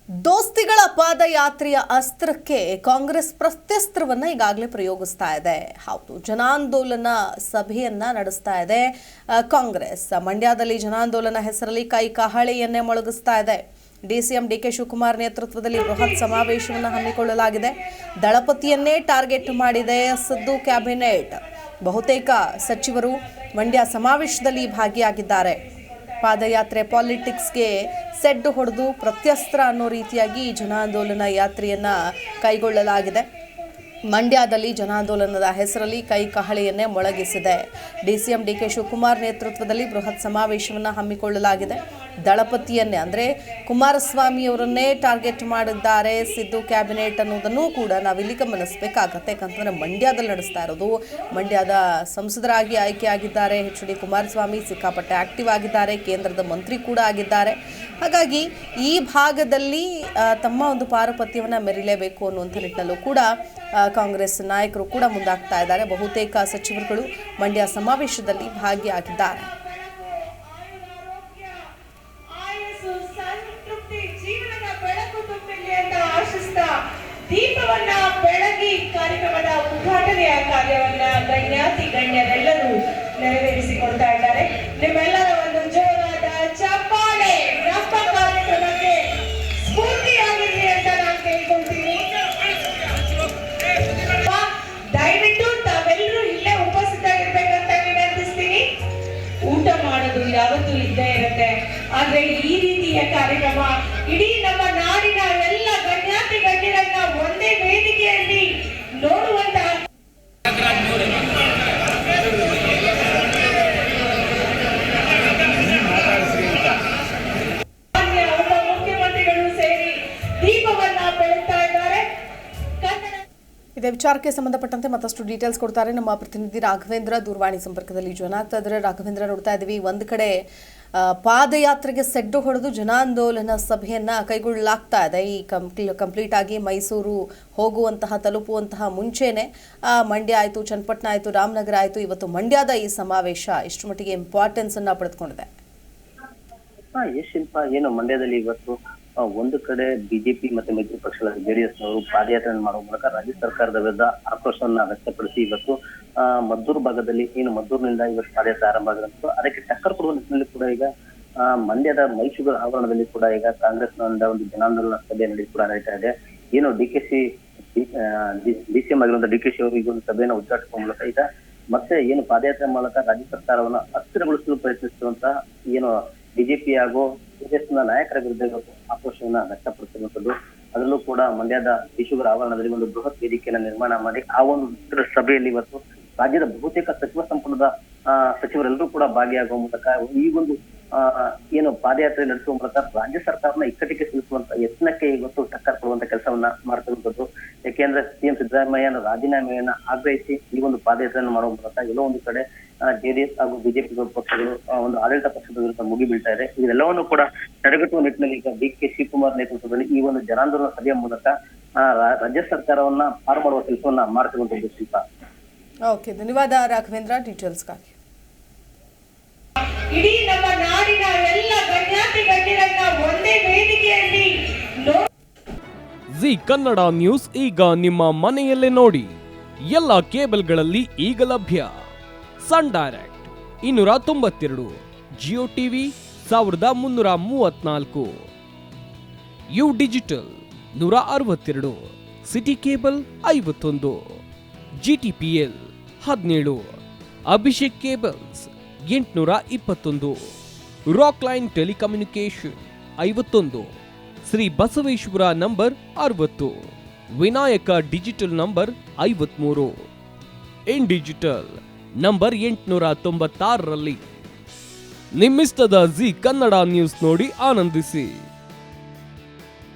ದೋಸ್ತಿಗಳ ಪಾದಯಾತ್ರೆಯ ಅಸ್ತ್ರಕ್ಕೆ ಕಾಂಗ್ರೆಸ್ ಪ್ರತ್ಯಸ್ತ್ರವನ್ನ ಈಗಾಗಲೇ ಪ್ರಯೋಗಿಸ್ತಾ ಇದೆ. ಹೌದು, ಜನಾಂದೋಲನ ಸಭೆಯನ್ನ ನಡೆಸ್ತಾ ಇದೆ ಕಾಂಗ್ರೆಸ್. ಮಂಡ್ಯದಲ್ಲಿ ಜನಾಂದೋಲನ ಹೆಸರಲ್ಲಿ ಕೈ ಕಹಳೆಯನ್ನೇ ಮೊಳಗಿಸ್ತಾ ಇದೆ. ಡಿಸಿಎಂ ಡಿಕೆ ಶಿವಕುಮಾರ್ ನೇತೃತ್ವದಲ್ಲಿ ಬೃಹತ್ ಸಮಾವೇಶವನ್ನು ಹಮ್ಮಿಕೊಳ್ಳಲಾಗಿದೆ. ದಳಪತಿಯನ್ನೇ ಟಾರ್ಗೆಟ್ ಮಾಡಿದೆ ಸಿದ್ದು ಕ್ಯಾಬಿನೆಟ್. ಬಹುತೇಕ ಸಚಿವರು ಮಂಡ್ಯ ಸಮಾವೇಶದಲ್ಲಿ ಭಾಗಿಯಾಗಿದ್ದಾರೆ. ಪಾದಯಾತ್ರೆ ಪಾಲಿಟಿಕ್ಸ್ಗೆ ಸೆಡ್ಡು ಹೊಡೆದು ಪ್ರತ್ಯಸ್ತ್ರ ಅನ್ನೋ ರೀತಿಯಾಗಿ ಜನಾಂದೋಲನ ಯಾತ್ರೆಯನ್ನ ಕೈಗೊಳ್ಳಲಾಗಿದೆ. ಮಂಡ್ಯದಲ್ಲಿ ಜನಾಂದೋಲನದ ಹೆಸರಲ್ಲಿ ಕೈ ಕಹಳೆಯನ್ನೇ ಮೊಳಗಿಸಿದೆ. ಡಿಸಿಎಂ ಡಿಕೆ ಶಿವಕುಮಾರ್ ನೇತೃತ್ವದಲ್ಲಿ ಬೃಹತ್ ಸಮಾವೇಶವನ್ನು ಹಮ್ಮಿಕೊಳ್ಳಲಾಗಿದೆ. ದಳಪತಿಯನ್ನೇ ಅಂದರೆ ಕುಮಾರಸ್ವಾಮಿ ಅವರನ್ನೇ ಟಾರ್ಗೆಟ್ ಮಾಡಿದ್ದಾರೆ ಸಿದ್ದು ಕ್ಯಾಬಿನೆಟ್ ಅನ್ನೋದನ್ನು ಕೂಡ ನಾವಿಲ್ಲಿ ಗಮನಿಸಬೇಕಾಗತ್ತೆ. ಯಾಕಂತಂದರೆ ಮಂಡ್ಯದಲ್ಲಿ ನಡೆಸ್ತಾ ಇರೋದು, ಮಂಡ್ಯದ ಸಂಸದರಾಗಿ ಆಯ್ಕೆಯಾಗಿದ್ದಾರೆ ಎಚ್.ಡಿ. ಕುಮಾರಸ್ವಾಮಿ. ಸಿಕ್ಕಾಪಟ್ಟೆ ಆಕ್ಟಿವ್ ಆಗಿದ್ದಾರೆ, ಕೇಂದ್ರದ ಮಂತ್ರಿ ಕೂಡ ಆಗಿದ್ದಾರೆ. ಹಾಗಾಗಿ ಈ ಭಾಗದಲ್ಲಿ ತಮ್ಮ ಒಂದು ಪಾರುಪತ್ಯವನ್ನು ಮೆರಿಲೇಬೇಕು ಅನ್ನುವಂಥ ನಿಟ್ಟಿನಲ್ಲೂ ಕೂಡ ಕಾಂಗ್ರೆಸ್ ನಾಯಕರು ಕೂಡ ಮುಂದಾಗ್ತಾ ಇದ್ದಾರೆ. ಬಹುತೇಕ ಸಚಿವರುಗಳು ಮಂಡ್ಯ ಸಮಾವೇಶದಲ್ಲಿ ಭಾಗಿಯಾಗಿದ್ದಾರೆ. ದೀಪವನ್ನ ಬೆಳಗಿ ಕಾರ್ಯಕ್ರಮದ ಉದ್ಘಾಟನೆಯ ಕಾರ್ಯವನ್ನ ಗಣ್ಯರೆಲ್ಲರೂ ನೆರವೇರಿಸಿಕೊಳ್ತಾ ಇದ್ದಾರೆ. ನಿಮ್ಮೆಲ್ಲರ ಒಂದು ಜೋರಾದ ಚಪ್ಪಾಳೆ ನಮ್ಮ ಕಾರ್ಯಕ್ರಮಕ್ಕೆ ಸ್ಫೂರ್ತಿಯಾಗಿರಲಿ ಅಂತ ನಾನು ಕೇಳ್ಕೊಳ್ತೀನಿ. ದಯವಿಟ್ಟು ತಾವೆಲ್ಲರೂ ಇಲ್ಲೇ ಉಪಸ್ಥಿತರಾಗಿರ್ಬೇಕಂತ ವಿನಂತಿಸ್ತೀನಿ. ಊಟ ಮಾಡೋದು ಯಾವತ್ತೂ ಇದ್ದೇ ಇರುತ್ತೆ, ಆದ್ರೆ ಈ ರೀತಿಯ ಕಾರ್ಯಕ್ರಮ ಇಡೀ ನಮ್ಮ ನಾಡಿನ ಎಲ್ಲ ಗಣ್ಯರನ್ನ ಒಂದೇ ವೇದಿಕೆಯಲ್ಲಿ ನೋಡುವಂತಹ ಮುಖ್ಯಮಂತ್ರಿಗಳು ಸೇರಿ ದೀಪವನ್ನ ಬೆಳಗ್ತಾ ಇದ್ದಾರೆ. ಇದೇ ವಿಚಾರಕ್ಕೆ ಸಂಬಂಧಪಟ್ಟಂತೆ ಮತ್ತಷ್ಟು ಡೀಟೇಲ್ಸ್ ಕೊಡ್ತಾರೆ ನಮ್ಮ ಪ್ರತಿನಿಧಿ ರಾಘವೇಂದ್ರ. ದೂರವಾಣಿ ಸಂಪರ್ಕದಲ್ಲಿ ಜಾಯ್ನ್ ಆಗ್ತಾ ಇದ್ದಾರೆ. ರಾಘವೇಂದ್ರ, ನೋಡ್ತಾ ಇದ್ದೀವಿ ಒಂದು ಕಡೆ ಪಾದಯಾತ್ರೆಗೆ ಸೆಡ್ಡು ಹೊಡೆದು ಜನಾಂದೋಲನ ಸಭೆಯನ್ನ ಕೈಗೊಳ್ಳಲಾಗ್ತಾ ಇದೆ. ಈ ಕಂಪ್ಲೀಟ್ ಆಗಿ ಮೈಸೂರು ತಲುಪುವಂತಹ ಮುಂಚೆನೆ ಮಂಡ್ಯ ಆಯಿತು, ಚನ್ನಪಟ್ಟಣ ಆಯಿತು, ರಾಮನಗರ ಆಯಿತು. ಇವತ್ತು ಮಂಡ್ಯದ ಈ ಸಮಾವೇಶ ಎಷ್ಟು ಮಟ್ಟಿಗೆ ಇಂಪಾರ್ಟೆನ್ಸ್ ಅನ್ನ ಪಡೆದುಕೊಂಡಿದೆ? ಶಿಲ್ಪ, ಏನು ಮಂಡ್ಯದಲ್ಲಿ ಇವತ್ತು ಒಂದು ಕಡೆ ಬಿಜೆಪಿ ಮತ್ತೆ ಮೈತ್ರಿ ಪಕ್ಷಗಳ ಜೆಡಿಎಸ್ ನವರು ಪಾದಯಾತ್ರೆ ಮಾಡುವ ಮೂಲಕ ರಾಜ್ಯ ಸರ್ಕಾರದ ವಿರುದ್ಧ ಆಕ್ರೋಶವನ್ನ ವ್ಯಕ್ತಪಡಿಸಿ ಇವತ್ತು ಮದ್ದೂರು ಭಾಗದಲ್ಲಿ ಮದ್ದೂರಿನಿಂದ ಇವತ್ತು ಪಾದಯಾತ್ರೆ ಆರಂಭ ಆಗಿರುತ್ತೋ ಅದಕ್ಕೆ ಟಕ್ಕರ್ ಕೊಡುವ ನಿಟ್ಟಿನಲ್ಲಿ ಕೂಡ ಈಗ ಮಂಡ್ಯದ ಮೈಸೂರು ಆವರಣದಲ್ಲಿ ಕೂಡ ಈಗ ಕಾಂಗ್ರೆಸ್ನಿಂದ ಒಂದು ಜನಾಂದೋಲನ ಸಭೆ ನಡೀತಾ ಇದೆ. ಡಿಸಿಎಂ ಆಗಿರುವಂತಹ ಡಿಕೆಶಿ ಅವರು ಈಗ ಒಂದು ಸಭೆಯನ್ನು ಉದ್ಘಾಟಿಸುವ ಮೂಲಕ ಈಗ ಮತ್ತೆ ಪಾದಯಾತ್ರೆ ಮೂಲಕ ರಾಜ್ಯ ಸರ್ಕಾರವನ್ನು ಅಸ್ಥಿರಗೊಳಿಸಲು ಪ್ರಯತ್ನಿಸುವಂತಹ ಬಿಜೆಪಿ ಹಾಗೂ ಕಾಂಗ್ರೆಸ್ನ ನಾಯಕರ ವಿರುದ್ಧ ಇವತ್ತು ಆಕ್ರೋಶವನ್ನ ವ್ಯಕ್ತಪಡಿಸಿರುವಂತದ್ದು. ಅದರಲ್ಲೂ ಕೂಡ ಮಂಡ್ಯದ ಈಶ್ವರ ಆವರಣದಲ್ಲಿ ಒಂದು ಬೃಹತ್ ವೇದಿಕೆಯನ್ನು ನಿರ್ಮಾಣ ಮಾಡಿ ಆ ಒಂದು ಸಭೆಯಲ್ಲಿ ಇವತ್ತು ರಾಜ್ಯದ ಬಹುತೇಕ ಸಚಿವ ಸಂಪುಟದ ಸಚಿವರೆಲ್ಲರೂ ಕೂಡ ಭಾಗಿಯಾಗುವ ಮೂಲಕ ಈ ಒಂದು ಪಾದಯಾತ್ರೆ ನಡೆಸುವ ಮೂಲಕ ರಾಜ್ಯ ಸರ್ಕಾರನ ಇಕ್ಕಟ್ಟಿಗೆ ಸಿಲುಕುವಂತ ಯತ್ನಕ್ಕೆ ಇವತ್ತು ಟಕ್ಕರ್ ಕೊಡುವಂತ ಕೆಲಸವನ್ನ ಮಾಡ್ತಿರುವಂತದ್ದು. ಯಾಕೆಂದ್ರೆ ಸಿಎಂ ಸಿದ್ದರಾಮಯ್ಯನ ರಾಜೀನಾಮೆಯನ್ನ ಆಗ್ರಹಿಸಿ ಈ ಒಂದು ಪಾದಯಾತ್ರೆಯನ್ನು ಮಾಡುವ ಮೂಲಕ ಎಲ್ಲೋ ಒಂದು ಕಡೆ ಜೆಡಿಎಸ್ ಹಾಗೂ ಬಿಜೆಪಿ ಪಕ್ಷಗಳು ಒಂದು ಆಡಳಿತ ಪಕ್ಷದ ವಿರುದ್ಧ ಮುಗಿ ಬೀಳ್ತಾ ಇದೆ. ಇದೆಲ್ಲವನ್ನು ಕೂಡ ತಡೆಗಟ್ಟುವ ನಿಟ್ಟಿನಲ್ಲಿ ಈಗ ಡಿಕೆ ಶಿವಕುಮಾರ್ ನೇತೃತ್ವದಲ್ಲಿ ಈ ಒಂದು ಜನಾಂದೋಲನ ಸಭೆಯ ಮೂಲಕ ರಾಜ್ಯ ಸರ್ಕಾರವನ್ನ ಪಾರು ಮಾಡುವ ಕೆಲಸವನ್ನ ಮಾಡ್ತಿರುವಂತದ್ದು. ಶಿಲ್ಪ, ಓಕೆ, ಧನ್ಯವಾದ ರಾಘವೇಂದ್ರ ಡೀಟೇಲ್ಸ್ಗಾಗಿ. ಇಡೀ ನಮ್ಮ ನಾಡಿನ ಎಲ್ಲ ಗಣ್ಯರನ್ನ ಒಂದೇ ವೇದಿಕೆಯಲ್ಲಿ ಜಿ ಕನ್ನಡ ನ್ಯೂಸ್ ಈಗ ನಿಮ್ಮ ಮನೆಯಲ್ಲೇ ನೋಡಿ. ಎಲ್ಲ ಕೇಬಲ್ಗಳಲ್ಲಿ ಈಗ ಲಭ್ಯ. Sun Direct 292, Jio TV 1334, U digital 162, city cable 51, GTPL 17, Abhishek cables 821, Rockline telecommunication 51, Shri Basaveshwara number 60, Vinayaka digital number 53, in digital number 896ರಲ್ಲಿ. ನಿಮ್ಮಿಸ್ತದ ಜಿ ಕನ್ನಡ ನ್ಯೂಸ್ ನೋಡಿ ಆನಂದಿಸಿ.